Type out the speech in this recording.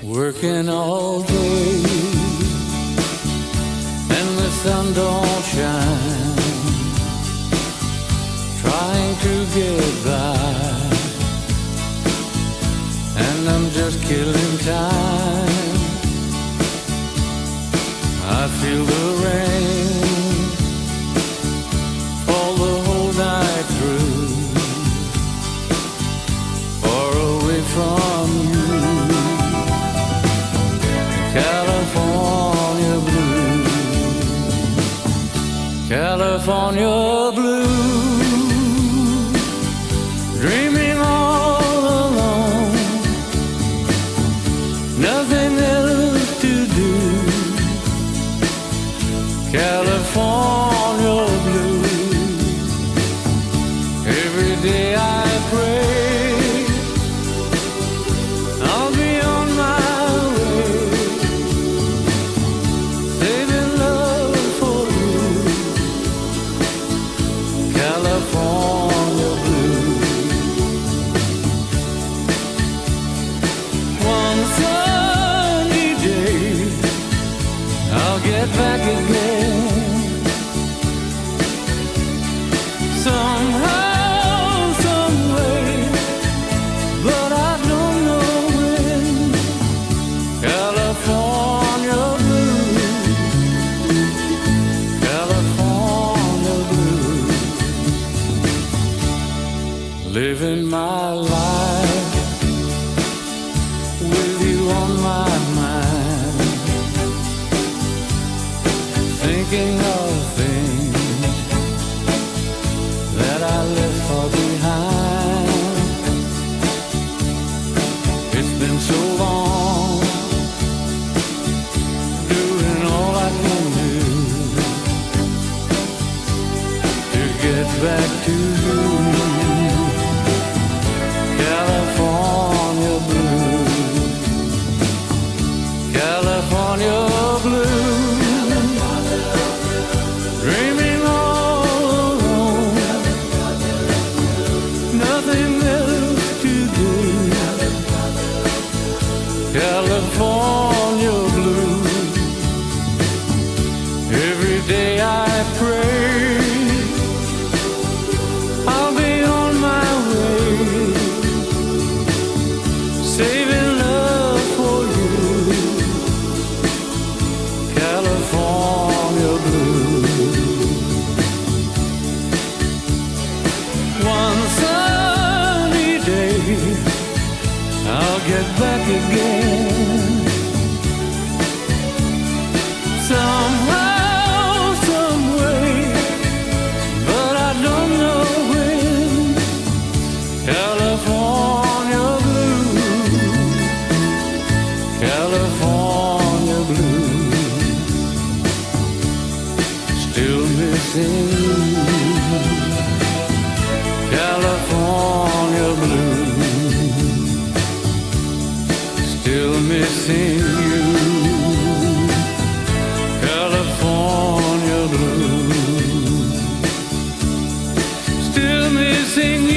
Working all day and the sun don't shine, trying to get by, and I'm just killing time. I feel the rain fall the whole night through, far away from you. California blue, California blue, dreaming all alone, nothing else to do. California blue, every day I pray I'll be on my way, saving love for you. California blue. One sunny day I'll get back again, somehow, some way, but I don't know when. California blue, California blue, living my life with you on my mind, thinking of things that I left far behind. It's been so long, doing all I can do to get back to you. California blue, California blue, dreaming all alone, nothing else to do. California blue, every day I pray I'll be on my way, saving love for you. California blue. One sunny day I'll get back again, somehow, some way, but I don't know when. California blue, California blue, still missing you. California blue, still missing you. California blue, still missing you.